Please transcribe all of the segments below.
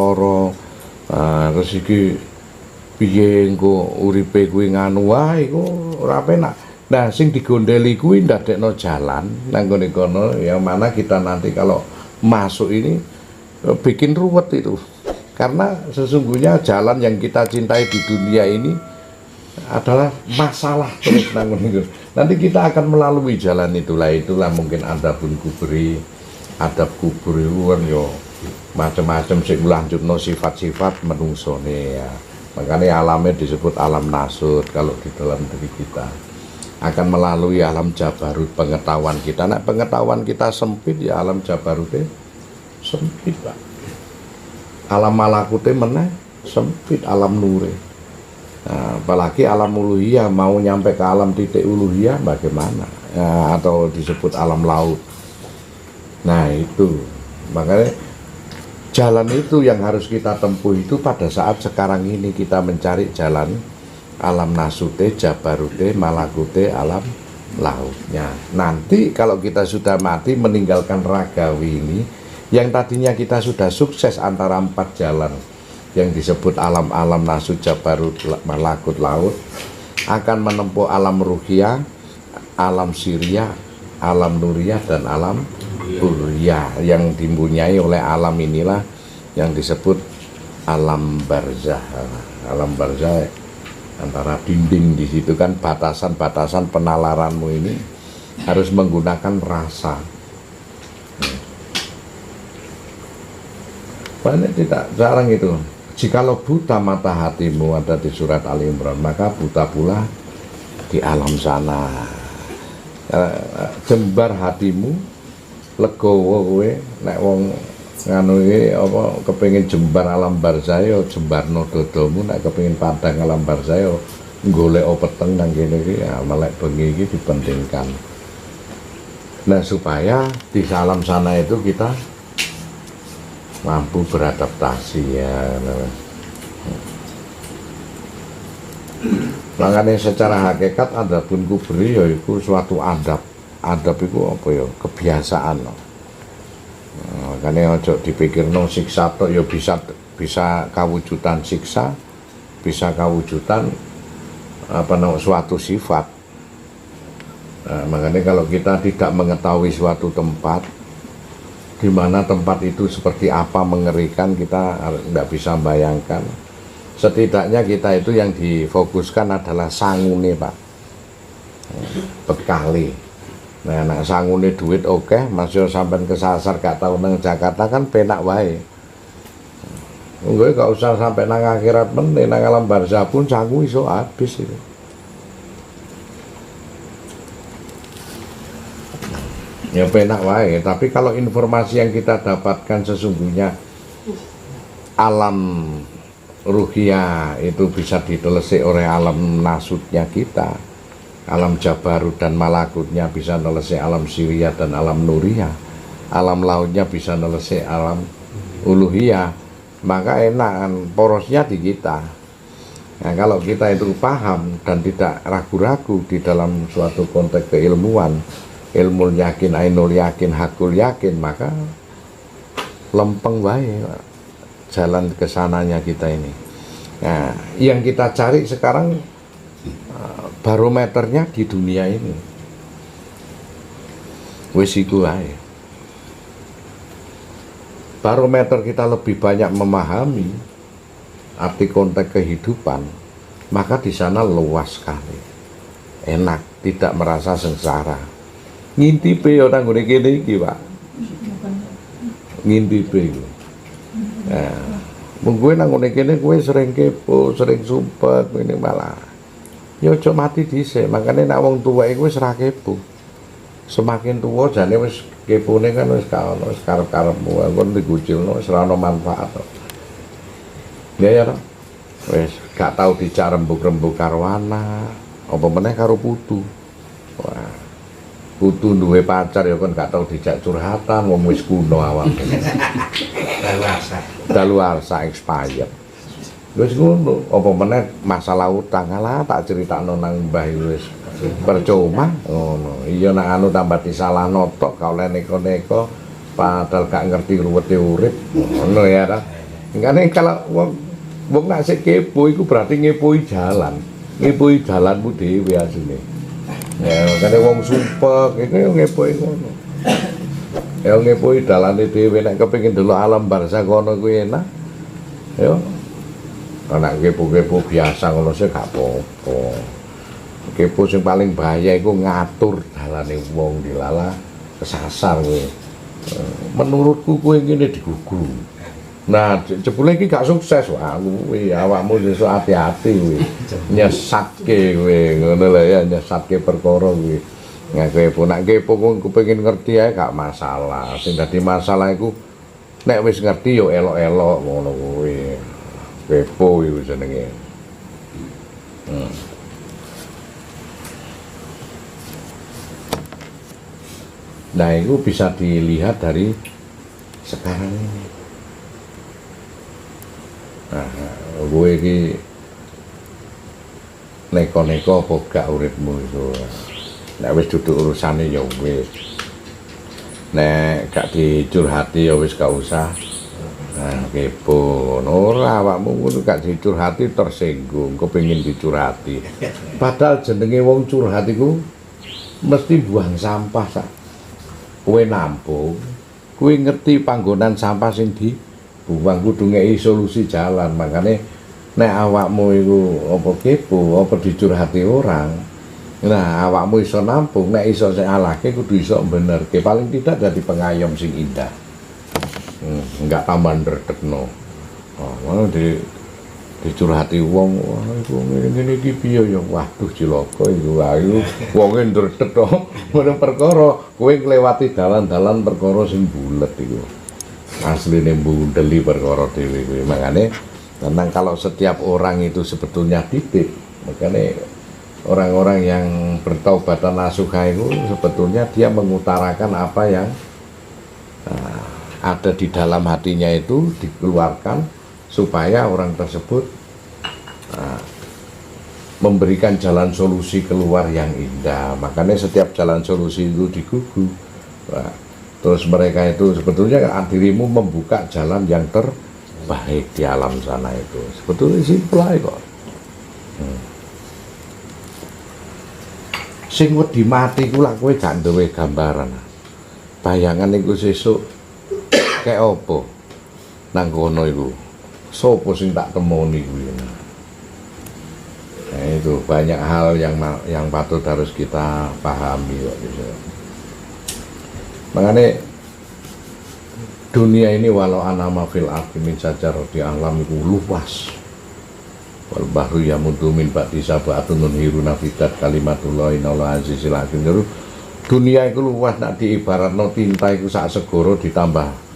lara terus iki piye engko uripe kuwi nganu wae iku ora penak. Nah, sing digondeli kuwi ndadekno jalan nang gone kono yang mana kita nanti kalau masuk ini bikin ruwet itu. Karena sesungguhnya jalan yang kita cintai di dunia ini adalah masalah terus nang gone. Nanti kita akan melalui jalan itulah mungkin adabun kubri, adab kubur itu kan yo macam-macam sing nglanjutno sifat-sifat menungsone ya. Makanya alamnya disebut alam nasut kalau di dalam diri kita. Akan melalui alam jabarut pengetahuan kita. Nah, pengetahuan kita sempit ya alam jabarutnya sempit, Pak. Alam malakutnya meneh sempit alam nure. Nah, apalagi alam uluhiyah mau nyampe ke alam titik uluhiyah bagaimana? Ya, atau disebut alam laut. Nah, itu. Makanya jalan itu yang harus kita tempuh itu pada saat sekarang ini kita mencari jalan alam nasute, jabarute, malakute, alam lautnya. Nanti kalau kita sudah mati meninggalkan ragawi ini, yang tadinya kita sudah sukses antara 4 jalan yang disebut alam-alam nasut, jabarut, malakut, laut, akan menempuh alam ruhiyah, alam siriyah, alam nuriyah, dan alam uluhiyah yang dipunyai oleh alam inilah yang disebut alam barzah. Alam barzah antara dinding di situ kan batasan-batasan penalaranmu ini harus menggunakan rasa. Banyak tidak jarang itu. Jikalau buta mata hatimu ada di surat Ali Imran, maka buta pula di alam sana. Jembar hatimu, legowo kowe nek wong nganu iki apa kepengin jembar alam barzah yo jembarno dodomu, nek kepengin padang alam barzah yo golek peteng nang kene iki ya melek bengi iki dipentingkan. Nah, supaya di alam sana itu kita mampu beradaptasi ya. Makanya secara hakikat adabun kubri yaitu suatu adab. Adab itu apa ya? Kebiasaan. Makanya ojo dipikir no siksa tok ya bisa kawujudan siksa, bisa kawujudan apa no suatu sifat. Nah, makanya kalau kita tidak mengetahui suatu tempat, di mana tempat itu seperti apa mengerikan, kita tidak bisa bayangkan. Setidaknya kita itu yang difokuskan adalah sangune, Pak, bekali. Nah, nak sangune duit oke, masih sampai kesasar gak tahu nang Jakarta kan penak wae. Enggak gak usah sampai nang akhirat meneh, nang alam barzah pun sangu iso habis itu. Ya penak wae, tapi kalau informasi yang kita dapatkan sesungguhnya alam ruhiyah itu bisa ditelisik oleh alam nasutnya kita, alam jabarut dan malakutnya bisa nelisik alam siriyah dan alam nuriyah, alam lautnya bisa nelisik alam uluhiyah, maka enakan porosnya di kita. Nah, kalau kita itu paham dan tidak ragu-ragu di dalam suatu konteks keilmuan, ilmu yakin, ainul yakin, hakul yakin, maka lempeng wae jalan kesananya kita ini. Nah, yang kita cari sekarang barometernya di dunia ini. Wis iku wae. Barometer kita lebih banyak memahami arti konteks kehidupan, maka di sana luas sekali. Enak, tidak merasa sengsara. Ngintipe orang ngene kene iki, Pak. Ngintipe iku. Nah, mung kowe nang ngene kene kowe sering kepo, sering sumpet ngene malah. Ya aja mati dhisik, makane nek wong tuwek iku wis ra kepo. Semakin tuwa jane wis kepone kan wis ka ono, wis karep-karepmu, engko digucilno wis ra ono manfaat. Ya to. Wis gak tau dicak rembug-rembug karo anak, apa meneh karo putu. Wah. Putu duwe pacar ya kan gak tau dijak curhatan, wong wis kuno awake. Daluarsa expired. Wis ngono, apa meneh masalah utang alah tak critakno nang mbah wis percuma ngono. Iya nek anu tambah disalahno tok kau neko-neko padahal gak ngerti ruwete urip. Ngono ya ta. Makanya kalau wong nak sik kepo iku berarti ngepoi jalan. Ngepoi jalanmu dhewe asline. Ya, makanya wong sumpek iku yo ngepoi ngono. Ya ngepoi dalane dhewe nek kepengin delok alam barza kono kuwi enak. Yo. Anak kepo-kepo biasa ngono sih gak apa-apa. Kepo sing paling bahaya iku ngatur dalane wong dilala kesasar kowe. Menurutku kowe ngene digugu. Nah, jebule iki gak sukses wah kuwi awakmu sesuk hati-hati kuwi. Nyesatke kowe ngono lho ya, nyesatke perkara kuwi. Nek kepo nek kepo kepengin ngerti ae gak masalah. Sing dadi masalah iku nek wis ngerti yo elok-elok ngono kuwi. Kepo iku jenenge. Nah, itu bisa dilihat dari sekarang ini. Nah, gue ini neko-neko apa gak uripmu itu. Nek wis duduk urusane ya wis. Nek gak dicurhati ya wis gak usah. Nah, kepo. Ora awakmu ngono gak dicurhati tersinggung, kepengin dicurhati. Padahal jenenge wong curhat iku mesti buang sampah sak. Kowe nampung, kowe ngerti panggonan sampah sing dibuang kudu ngeki solusi jalan. Makane nek awakmu iku apa kepo, apa dicurhati orang. Nah, awakmu iso nampung, nek iso sing alahke kudu iso benerke. Paling tidak jadi pengayom sing indah. Enggak tambah ndredegno. Oh, ngono dicurhati wong, wah iku ngene iki piye ya. Waduh cilaka iku. Ayo wonge ndredeg to. Ngono perkara kowe nglewati dalan-dalan perkara sing bulet iku. Asline mbundeli perkara dhewe kuwi. Makane tenang kalau setiap orang itu sebetulnya titip. Makane orang-orang yang bertaubatan nasuha itu sebetulnya dia mengutarakan apa yang ada di dalam hatinya itu dikeluarkan supaya orang tersebut memberikan jalan solusi keluar yang indah. Makanya setiap jalan solusi itu digugu. Terus mereka itu sebetulnya dirimu membuka jalan yang terbaik di alam sana itu. Sebetulnya simpel aja kok. Sing wedi mati ku lak kowe gak duwe gambaran. Bayangan iku sesuk kayak apa nang kono iku. Sopo sing tak temoni kuwi. Nah, itu banyak hal yang patut harus kita pahami kok gitu. Makanya dunia ini walau anama fil ardi min sajarati alam itu luas. Wal bahru yamudu min ba'di sabatun hiruna fidat kalimatullah innallaha azizul hakim. Dunia itu luas, nak diibaratno tinta itu sak segoro ditambah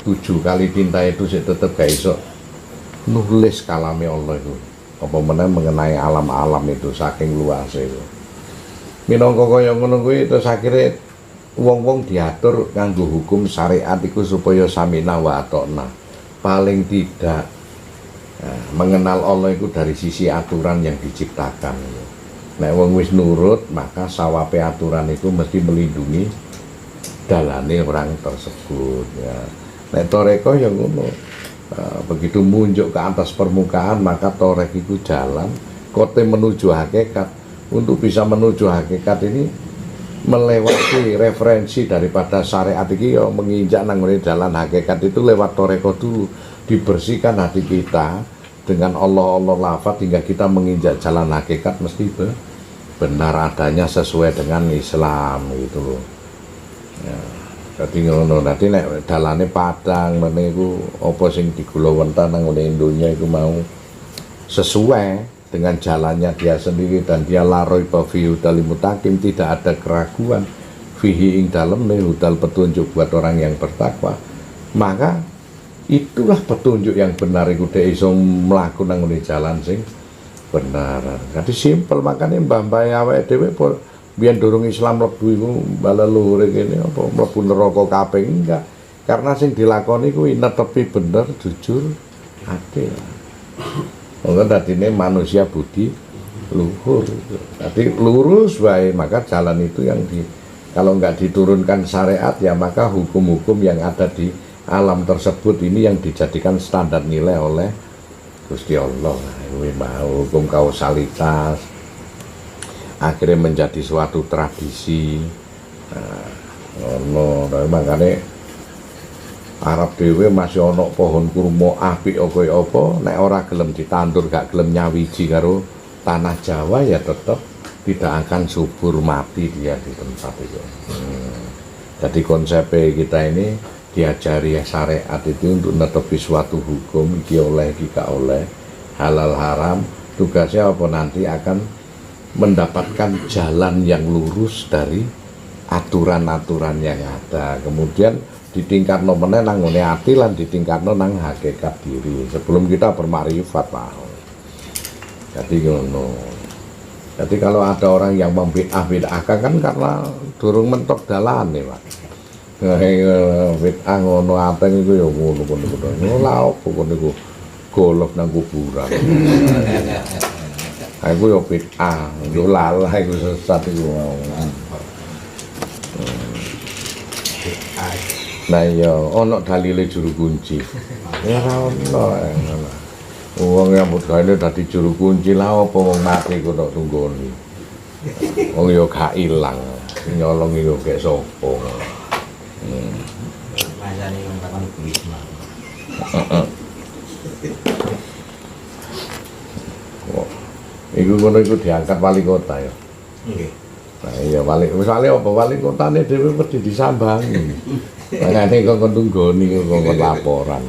7 kali tinta itu sih tetap gak iso nulis kalame Allah itu apa mengenai alam-alam itu saking luas itu. Minangka kaya ngono kuwi terus akhire wong-wong diatur nganggo hukum syariat iku supaya samina wa atona. Paling tidak mengenal Allah itu dari sisi aturan yang diciptakan. Nek wong wis nurut maka sawape aturan itu mesti melindungi dalane orang tersebut ya. Nek toreko yang ngono, begitu muncul ke atas permukaan maka torek itu jalan kote menuju hakikat. Untuk bisa menuju hakikat ini melewati referensi daripada syariat ini ya, menginjak nanggone jalan hakikat itu lewat toreko dulu, dibersihkan hati kita dengan Allah lafaz hingga kita menginjak jalan hakikat mesti benar adanya sesuai dengan Islam gitu loh ya. Jadi ngono nanti nek dalane padang meneh iku apa sing digulawenten nang Indonesia iku mau sesuai dengan jalannya dia sendiri dan dia laroi bafiu dalimutakim, tidak ada keraguan fihi ing dalem hudal petunjuk buat orang yang bertakwa. Maka itulah petunjuk yang benar iku dhek iso mlaku nang jalan sing benar. Jadi simpel, makane mbah-mbah awake dhewe biyen durung Islam mlebu iku bala luhur kene apa mlebu neraka kabeh enggak. Karena sing dilakoni kuwi netepi bener, jujur, adil. Monggo dadine manusia budi luhur. Jadi lurus wae, maka jalan itu yang kalau enggak diturunkan syariat ya maka hukum-hukum yang ada di alam tersebut ini yang dijadikan standar nilai oleh Gusti Allah. Ini mau hukum kausalitas akhirnya menjadi suatu tradisi. Makanya Arab dhewe masih ono pohon kurma apik apa nek ora gelem ditandur, gak gelem nyawiji karo tanah Jawa, ya tetap tidak akan subur, mati dia di tempat itu. Jadi konsep kita ini diajari syariat itu untuk netepi suatu hukum, iki oleh iki gak oleh, halal haram. Tugasnya apa? Nanti akan mendapatkan jalan yang lurus dari aturan-aturan yang ada. Kemudian ditingkatno meneh nang ngene ati lan ditingkatno nang hakikat diri sebelum kita bermakrifat, Pak. Jadi ngono. Jadi kalau ada orang yang membid'ah-bid'ahkan kan karena durung mentok dalane, Pak. Bid'ah ngono ateng iku ya ngono-ngono. Lha opo niku golok nang kuburan. Aku ya bid'ah, yo lalah iku sesat iku. Nah ya ono dalile juru kunci. Ya ora ono. Wong nyambut gawe dadi juru kunci lah apa wong mati kok tok tunggoni. Wong ya gak ilang. Nyolong iku gek sapa. Majane wong takon Wisma. Iku ngono iku diangkat wali kota ya. Nggih. Nah iya wali apa wali kotane dhewe mesti disambangi. Makanya kok tunggoni kok laporan.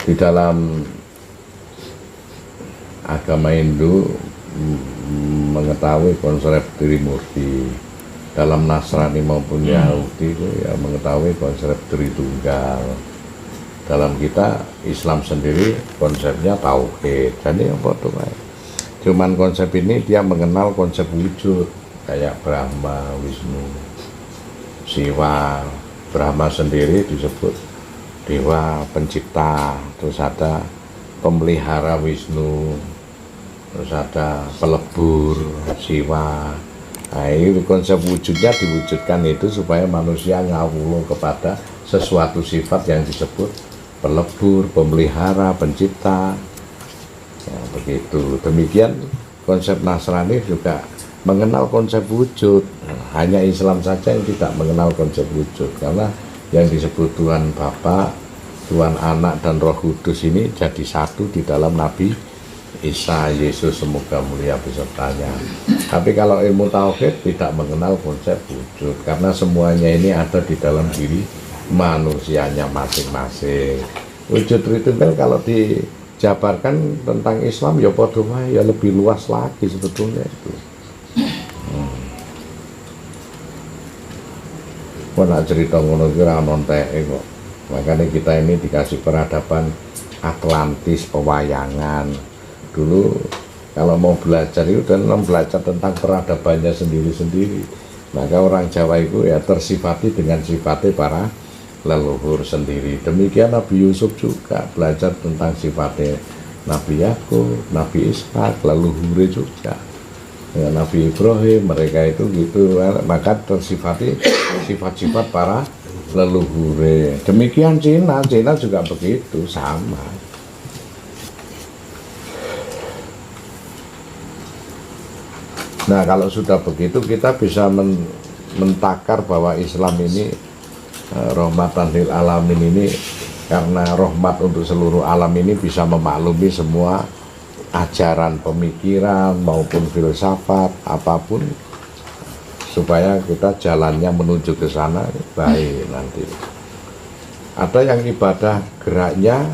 Di dalam agama Hindu mengetahui konsep Trimurti, dalam Nasrani maupun Yahudi itu ya mengetahui konsep Tritunggal. Dalam kita Islam sendiri konsepnya tauhid. Jadi apa tuh? Cuman konsep ini dia mengenal konsep wujud kayak Brahma, Wisnu, Siwa. Brahma sendiri disebut dewa pencipta, terus ada pemelihara Wisnu, terus ada pelebur Siwa. Nah, ini konsep wujudnya diwujudkan itu supaya manusia ngawulo kepada sesuatu sifat yang disebut pelebur, pemelihara, pencipta. Ya, begitu. Demikian konsep Nasrani juga mengenal konsep wujud. Hanya Islam saja yang tidak mengenal konsep wujud, karena yang disebut Tuhan Bapa, Tuhan Anak dan Roh Kudus ini jadi satu di dalam Nabi Isa, Yesus semoga mulia besertanya. Tapi kalau ilmu tauhid tidak mengenal konsep wujud, karena semuanya ini ada di dalam diri manusianya masing-masing. Wujud Tritunggal kalau dijabarkan tentang Islam ya padha wae, ya lebih luas lagi sebetulnya itu. Kok nak cerita ngono ki ora ono enteke kok. Makanya kita ini dikasih peradaban Atlantis, pewayangan. Dulu kalau mau belajar itu dan belajar tentang peradabannya sendiri-sendiri. Maka orang Jawa itu ya tersifati dengan sifatnya para leluhur sendiri. Demikian Nabi Yusuf juga belajar tentang sifatnya Nabi Yakub, Nabi Ishak, leluhurnya juga. Ya, Nabi Ibrahim, mereka itu gitu, maka tersifati sifat-sifat para leluhure. Demikian Cina juga begitu, sama. Nah, kalau sudah begitu kita bisa mentakar bahwa Islam ini rahmatan lil alamin ini, karena rahmat untuk seluruh alam ini bisa memaklumi semua ajaran pemikiran maupun filsafat apapun, supaya kita jalannya menuju ke sana baik nanti. Ada yang ibadah geraknya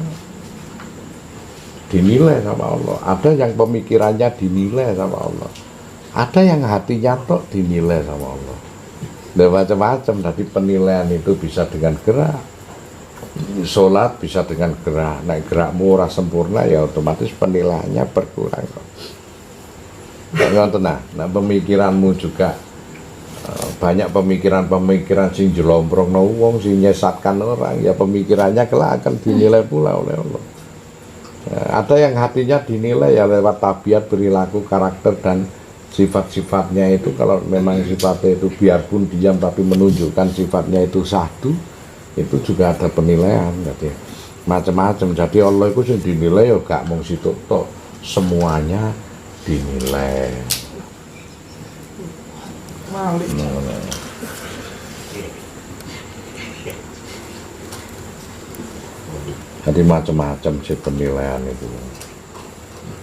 dinilai sama Allah, ada yang pemikirannya dinilai sama Allah, ada yang hatinya tok dinilai sama Allah. Dan macam-macam. Tadi penilaian itu bisa dengan gerak. Sholat bisa dengan gerak. Nah, gerakmu ora sempurna ya otomatis penilaiannya berkurang. ngoten nah pemikiranmu juga banyak pemikiran-pemikiran sing jelomprongno wong sing nyesatkan orang ya pemikirannya kelak akan dinilai pula oleh Allah. Ada yang hatinya dinilai ya lewat tabiat, perilaku, karakter dan sifat-sifatnya itu. Kalau memang sifatnya itu biarpun diam tapi menunjukkan sifatnya itu satu, itu juga ada penilaian. Jadi macam-macam. Jadi Allah itu yang dinilai ya gak mung situ tok, semuanya dinilai. Jadi macam-macam sih penilaian itu.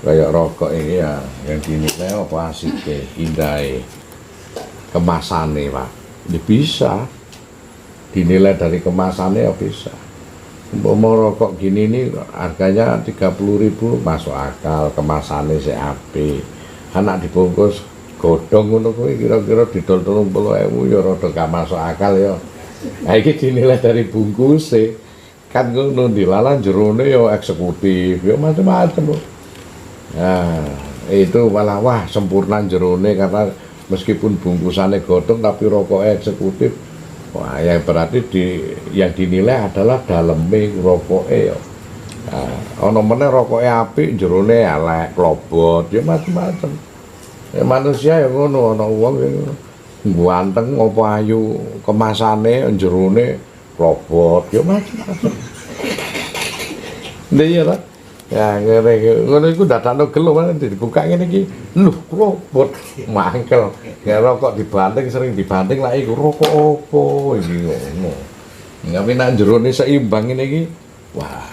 Kayak rokok ini ya yang dinilai apa asiknya, indahnya, kemasannya Pak. Ya bisa dinilai dari kemasannya ya bisa. Mau rokok gini nih harganya 30.000 masuk akal, kemasannya si apik. Anak dibungkus godhong ngono kuwi kira-kira didol 30.000 ya rada gak masuk akal ya. Nah iki dinilai dari bungkusnya. Kan ngono dilalah jerone ya eksekutif ya macam-macam. Nah, itu malah wah sempurna jerone karena meskipun bungkusannya godhong tapi rokoknya eksekutif. Wah, ya berarti yang dinilai adalah dalamnya rokoknya ya. Nah, ana meneh rokoknya apik jerone elek, klobot, ya macam-macam. Ya manusia ya ngono, ana wong ganteng apa ayu kemasane jerone klobot, ya macam-macam. Iya lah. Ya ngono iku dadakno gelo kan dibuka ngene iki. Lho, klobot mangkel. Ya rokok dibanting sering dibanting lah iku rokok opo iki ngono. Tapi nek jerone seimbang ngene iki, wah.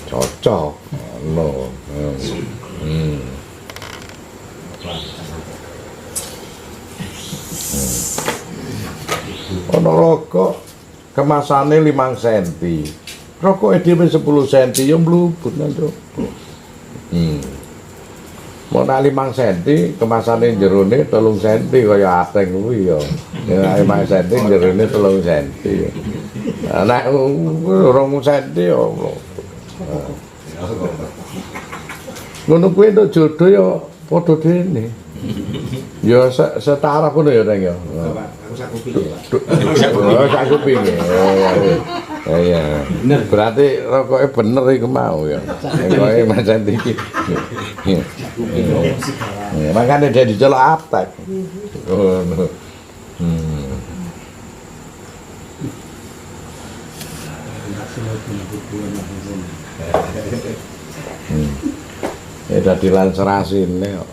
Cocok. Ngono. Ono rokok kemasane 5 cm. Rokok dhewe 10 cm ya mlubut nang jero. Mau 5 cm kemasane jerone 3 cm kaya ateng kuwi ya. Ya 5 cm jerone 3 cm. Nek 2 cm ya. Ngono kuwi entuk jodoh ya padha dene. Ya setara pun ya Neng ya. Aku sak kuping ya, Pak. Oh, sak kuping. Iya. Berarti rokoknya bener iku mau ya. Rokoke macam iki. Makanya dia dicelok aptek. Oh. Ya dadi lancerasine kok.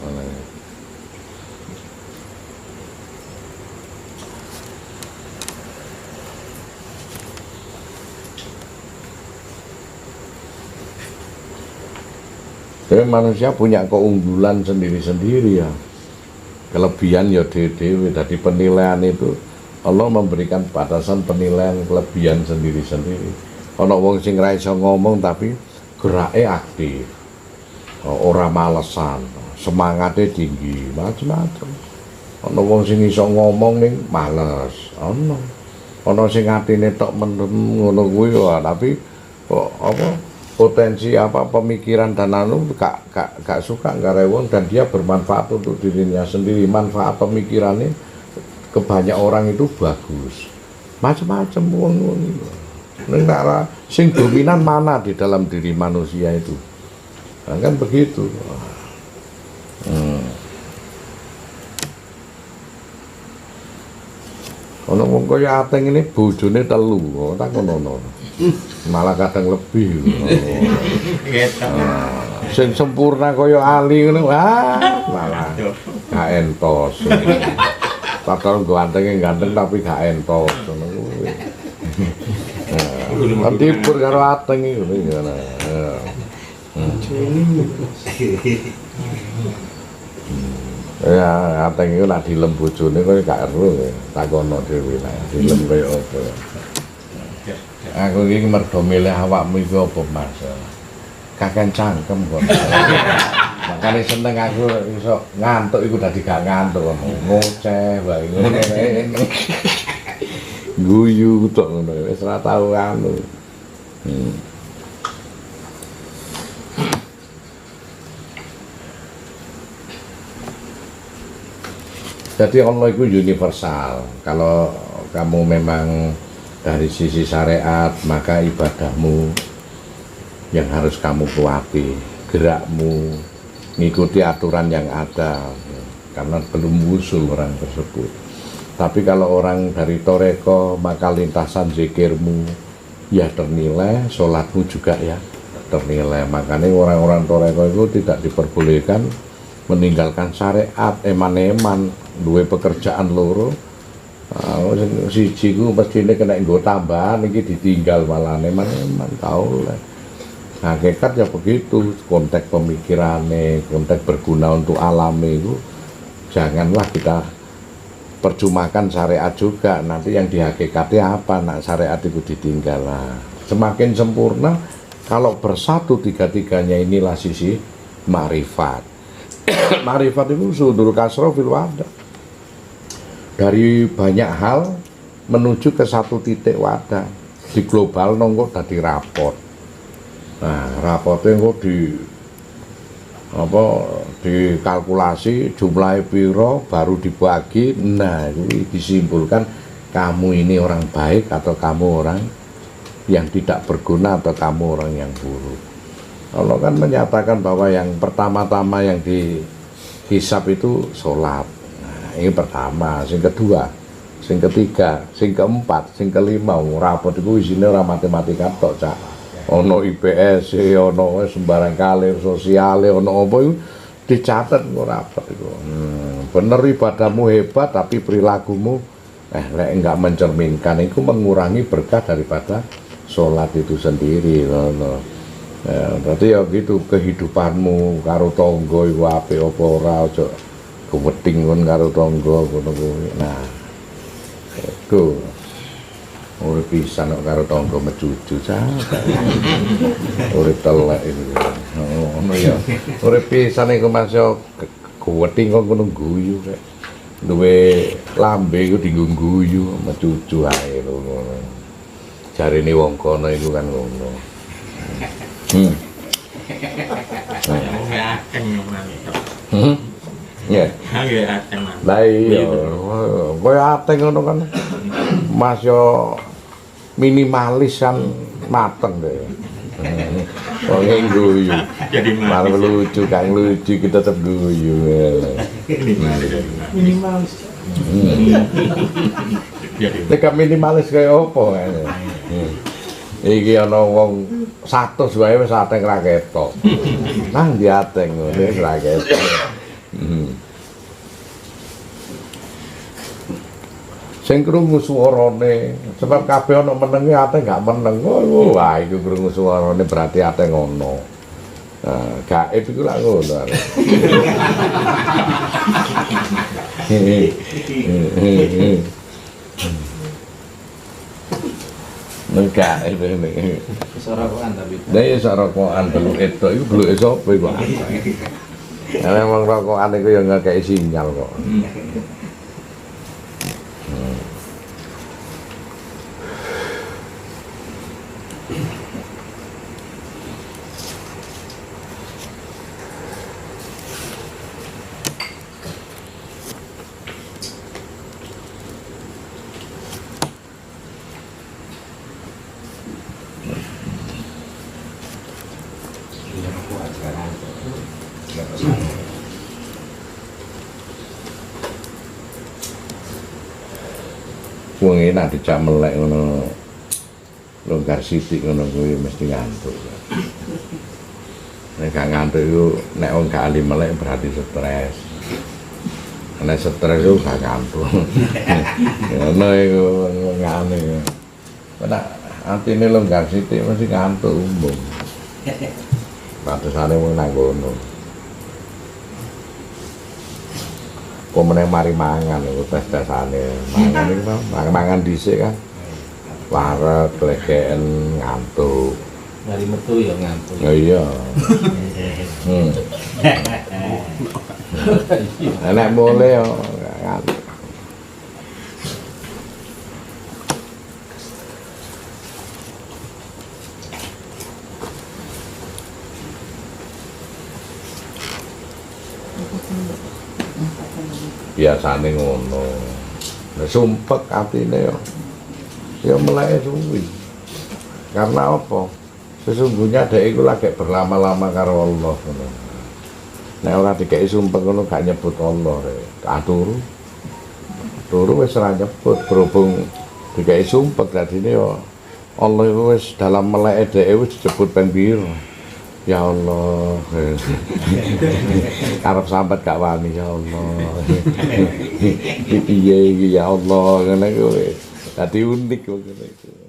Jadi manusia punya keunggulan sendiri-sendiri ya. Kelebihan ya dewe. Dari penilaian itu Allah memberikan batasan penilaian kelebihan sendiri-sendiri. Ana wong sing ra iso ngomong tapi gerake aktif. Ora malesan, semangatnya tinggi, macam-macam. Ana wong sing iso ngomong ning males. Ana sing atine tok mendem ngono kuwi tapi kok apa potensi apa pemikiran dan gak suka gak rewon dan dia bermanfaat untuk dirinya sendiri. Manfaat pemikirannya ke banyak orang itu bagus, macam-macam wong sing dominan mana di dalam diri manusia itu kan begitu. Ono wong kaya ateng ini bojone 3 tak ngono. Malah kadang lebih. Sing sempurna kaya Ali ngono malah gak entos. Padahal ganteng tapi gak entos ngono kuwi. Nanti pur karo ateng iki ngono. Ya ateng iku nek dilem bojone kok gak ero takono dhewe lah dilem kaya apa. Aku iki mergo milih awakmu iku apa Mas? Kakek cangkem kok. Makane seneng aku iso ngantuk iku dadi gak ngantuk ngoceh wae ngene. Guyu tok ngono wis ora tau anu. Jadi Allah itu universal. Kalau kamu memang dari sisi syariat, maka ibadahmu yang harus kamu kuati, gerakmu ngikuti aturan yang ada, karena belum usul orang tersebut. Tapi kalau orang dari toreko, maka lintasan zikirmu ya ternilai, sholatmu juga ya ternilai. Makanya orang-orang toreko itu tidak diperbolehkan meninggalkan syariat, eman-eman, duwe pekerjaan loro. Siji ku mestine kena nggo tambahan iki ditinggal malah eman-eman tau lah. Hakikat ya begitu, konteks pemikirannya, konteks berguna untuk alami itu janganlah kita percumakan syariat juga. Nanti yang dihakikati apa? Nah, syariat itu ditinggal lah. Semakin sempurna kalau bersatu tiga-tiganya, inilah sisi ma'rifat. Ma'rifat itu sudur kasro fil wadah. Dari banyak hal menuju ke satu titik wadah. Di global nongko tadi raport. Nah, rapotnya kok dikalkulasi jumlah piro baru dibagi. Nah, ini disimpulkan kamu ini orang baik atau kamu orang yang tidak berguna atau kamu orang yang buruk. Allah kan menyatakan bahwa yang pertama-tama yang dihisab itu sholat. Nah, ini pertama, yang kedua, yang ketiga, yang keempat, yang kelima. Rapot itu isinya orang matematika tok, Cak. Ono IPS, ono sembarang kalir sosial, ono apa itu dicatat rapot itu. Bener ibadahmu hebat tapi perilakumu enggak mencerminkan, itu mengurangi berkah daripada sholat itu sendiri. Ya, berarti ya gitu, kehidupanmu karo tangga iku apik apa ora, aja keweding kon karo tangga ngono kuwi. Nah, iku urip pisan kok karo tangga mecucu urip telek itu. Ngono ya. Urip pisan iku masih keweding kok ngono guyu rek. Duwe lambe iku dienggo guyu mecucu ae ngono. Jarine wong kono iku kan ngono. Ya. Lah iya, koyo ateng ngono kan. Mas yo minimalis kan mateng deh. Wong guyu. Jadi malah lucu, Kang lucu kita tetep guyu. Minimalis. Nek minimalis kaya opo kan. Iki ana wong 100 wae wis ateng ra ketok. Nang ndi ateng ngene wis ra ketok. Sing krungu suarane, sebab kabeh ana menenge ateng gak meneng. Wah, iku krungu suarane berarti ateng ngono. Nah, gaib iku lak ngono. Enggak, ini. Sorokokan tapi. Nah, sorokokan belum itu belum sapa iku. Memang rokokan iku ya ngekeki sinyal kok. Wong iki nek dijak melek ngono longgar sithik ngono kuwi mesti ngantuk. Nek gak ngantuk iku nek wong gak ahli melek berarti stres. Nek stres iku gak ngantuk. Ngono iku ngene. Nek atine longgar sithik mesti ngantuk umum. Batasane wong nang ngono. Pemenang mari mangan itu tes-tesane mangan iki mangan dhisik kan wareg legeken ngantuk Mari metu ya ngantuk. ya iya nek mulai yo ngantuk. Biasane ngono. Nek sumpek atine ya meleke suwi. Karena apa? Sesungguhnya dhek iku lagi berlama-lama karo Allah ngono. Nek ora dikeki sumpek ngono gak nyebut Allah rek. Turu. Turu wis ora nyebut berhubung dikeki sumpek dadine ya Allah itu wis dalam meleke dhek wis disebut ping piro. Ya Allah. Arep sambat gak wani ya Allah. Piye iki ya Allah ngene kuwi. Dadi unik kok ngene iki.